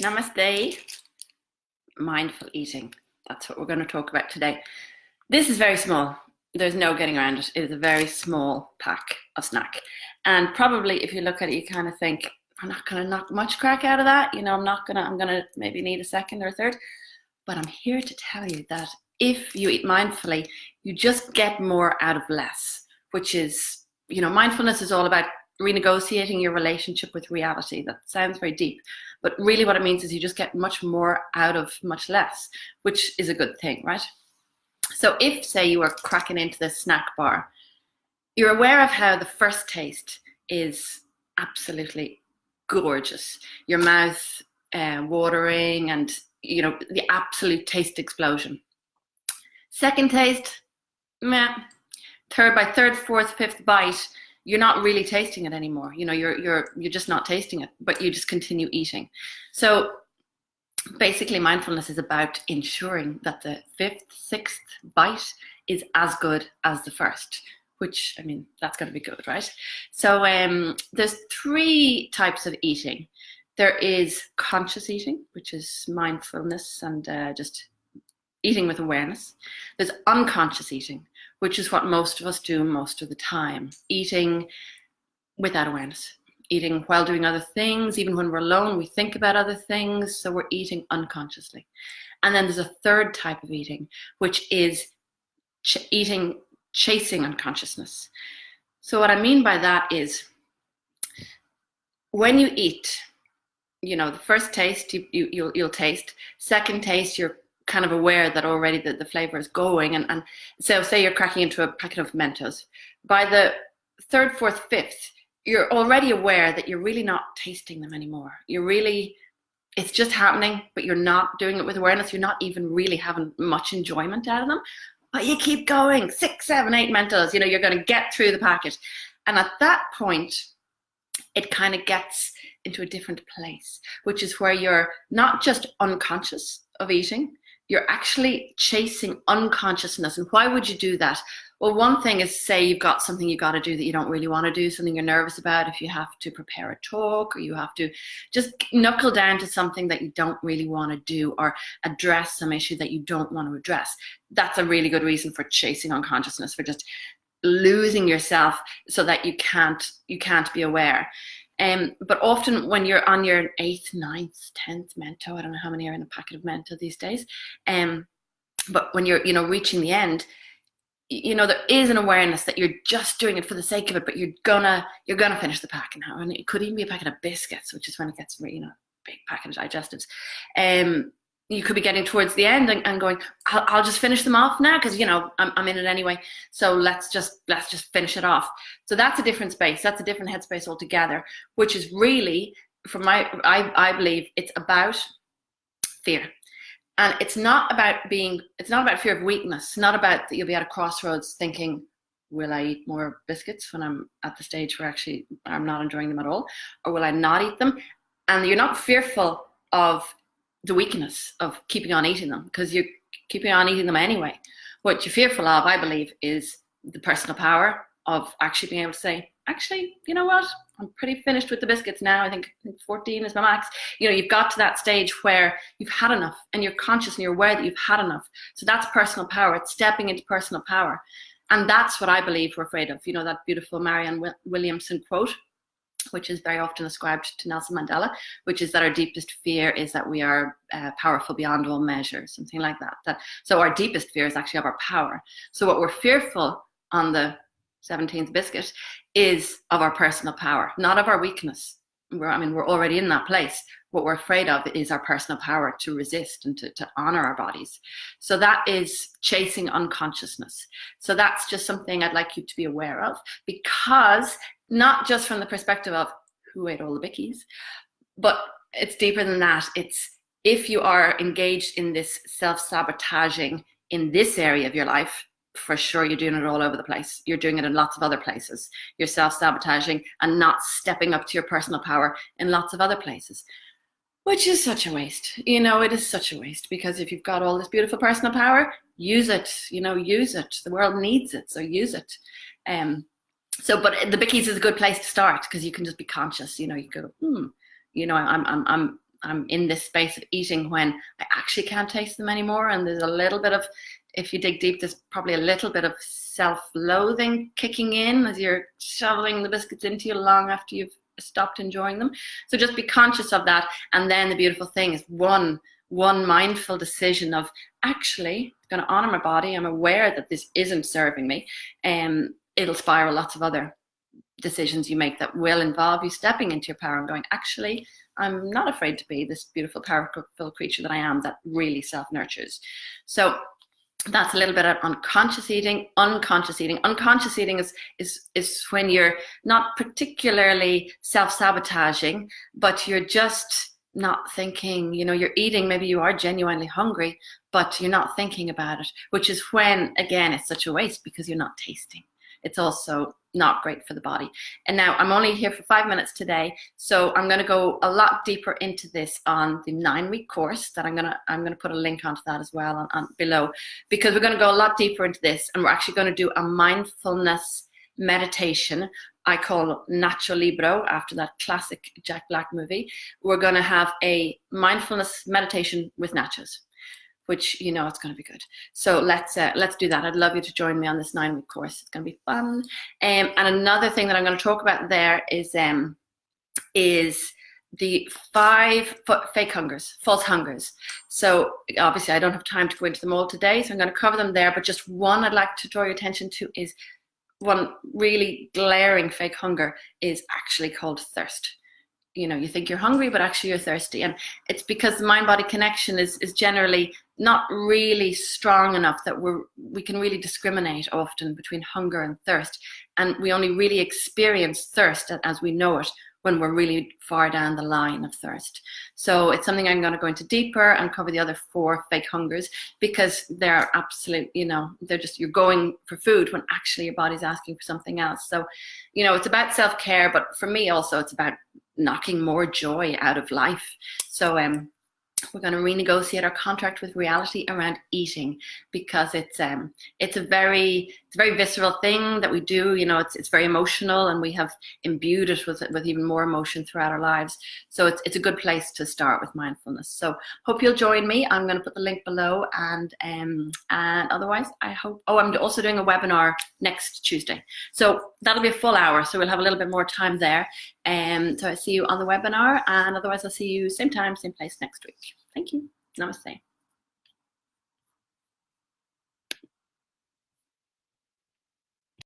Namaste. Mindful eating. That's what we're going to talk about today. This is very small. There's no getting around it. It is a very small pack of snack. And probably if you look at it, you kind of think, I'm not going to knock much crack out of that. I'm going to maybe need a second or a third. But I'm here to tell you that if you eat mindfully, you just get more out of less, which is, mindfulness is all about renegotiating your relationship with reality. That sounds very deep, but really what it means is you just get much more out of much less, which is a good thing, right? So if, say, you are cracking into this snack bar, you're aware of how the first taste is absolutely gorgeous. Your mouth watering and, the absolute taste explosion. Second taste, meh. By third, fourth, fifth bite, you're not really tasting it anymore. You're just not tasting it, but you just continue eating. So basically mindfulness is about ensuring that the fifth, sixth bite is as good as the first, which, that's going to be good, right? So there's three types of eating. There is conscious eating, which is mindfulness and just eating with awareness. There's unconscious eating, which is what most of us do most of the time. Eating without awareness. Eating while doing other things. Even when we're alone, we think about other things. So we're eating unconsciously. And then there's a third type of eating, which is eating chasing unconsciousness. So what I mean by that is when you eat, the first taste you'll taste. Second taste, you're kind of aware that already the flavor is going. And so say you're cracking into a packet of Mentos. By the third, fourth, fifth, you're already aware that you're really not tasting them anymore. It's just happening, but you're not doing it with awareness. You're not even really having much enjoyment out of them, but you keep going. 6, 7, 8 Mentos, you're going to get through the packet. And at that point, it kind of gets into a different place, which is where you're not just unconscious of eating, you're actually chasing unconsciousness. And why would you do that? Well, one thing is, say you've got something you got to do that you don't really want to do, something you're nervous about, if you have to prepare a talk or you have to just knuckle down to something that you don't really want to do or address some issue that you don't want to address. That's a really good reason for chasing unconsciousness, for just losing yourself so that you can't be aware. But often when you're on your 8th, 9th, 10th Mento, I don't know how many are in a packet of Mento these days, but when you're, reaching the end, there is an awareness that you're just doing it for the sake of it, but you're gonna finish the pack now. And it could even be a packet of biscuits, which is when it gets really, big packet of digestives. You could be getting towards the end and going, I'll just finish them off now because, I'm in it anyway. So let's just finish it off. So that's a different space. That's a different headspace altogether, which is really, I believe it's about fear. And it's not about fear of weakness. It's not about that you'll be at a crossroads thinking, will I eat more biscuits when I'm at the stage where actually I'm not enjoying them at all? Or will I not eat them? And you're not fearful of the weakness of keeping on eating them because you're keeping on eating them anyway. What you're fearful of, I believe, is the personal power of actually being able to say, actually, you know what? I'm pretty finished with the biscuits now. I think 14 is my max. You've got to that stage where you've had enough and you're conscious and you're aware that you've had enough. So that's personal power. It's stepping into personal power. And that's what I believe we're afraid of. That beautiful Marianne Williamson quote, which is very often ascribed to Nelson Mandela, which is that our deepest fear is that we are powerful beyond all measure, something like that. So our deepest fear is actually of our power. So what we're fearful on the 17th biscuit is of our personal power, not of our weakness. We're already in that place. What we're afraid of is our personal power to resist and to honor our bodies. So that is chasing unconsciousness. So that's just something I'd like you to be aware of, because not just from the perspective of who ate all the bickies, but it's deeper than that. It's if you are engaged in this self-sabotaging in this area of your life, for sure you're doing it all over the place. You're doing it in lots of other places. You're self-sabotaging and not stepping up to your personal power in lots of other places, which is such a waste. It is such a waste, because if you've got all this beautiful personal power, use it, use it. The world needs it, so use it. But the bickies is a good place to start, because you can just be conscious. You go, I'm I'm in this space of eating when I actually can't taste them anymore. And there's a little bit of, if you dig deep, there's probably a little bit of self-loathing kicking in as you're shoveling the biscuits into you long after you've stopped enjoying them. So just be conscious of that. And then the beautiful thing is one mindful decision of actually going to honor my body. I'm aware that this isn't serving me. It'll spiral lots of other decisions you make that will involve you stepping into your power and going, actually, I'm not afraid to be this beautiful, powerful creature that I am that really self-nurtures. So that's a little bit on conscious eating. Unconscious eating. Unconscious eating is when you're not particularly self-sabotaging, but you're just not thinking, you're eating, maybe you are genuinely hungry, but you're not thinking about it, which is when, again, it's such a waste because you're not tasting. It's also not great for the body. And now I'm only here for 5 minutes today, so I'm going to go a lot deeper into this on the 9-week course that I'm going to put a link onto that as well on below, because we're going to go a lot deeper into this, and we're actually going to do a mindfulness meditation I call Nacho Libro, after that classic Jack Black movie. We're going to have a mindfulness meditation with nachos, which it's going to be good. So let's do that. I'd love you to join me on this 9-week course. It's going to be fun. And another thing that I'm going to talk about there is the 5 fake hungers, false hungers. So obviously I don't have time to go into them all today, so I'm going to cover them there. But just one I'd like to draw your attention to is one really glaring fake hunger is actually called thirst. You think you're hungry, but actually you're thirsty. And it's because the mind-body connection is generally not really strong enough that we can really discriminate often between hunger and thirst. And we only really experience thirst as we know it when we're really far down the line of thirst. So it's something I'm going to go into deeper and cover the other 4 fake hungers, because they're absolute, they're just, you're going for food when actually your body's asking for something else. So, it's about self-care, but for me also it's about knocking more joy out of life. So we're going to renegotiate our contract with reality around eating, because it's a very visceral thing that we do. It's very emotional, and we have imbued it with even more emotion throughout our lives. So it's a good place to start with mindfulness. So hope you'll join me. I'm going to put the link below, and otherwise I hope. Oh, I'm also doing a webinar next Tuesday, so that'll be a full hour. So we'll have a little bit more time there. So I see you on the webinar, and otherwise I'll see you same time, same place next week. Thank you. Namaste.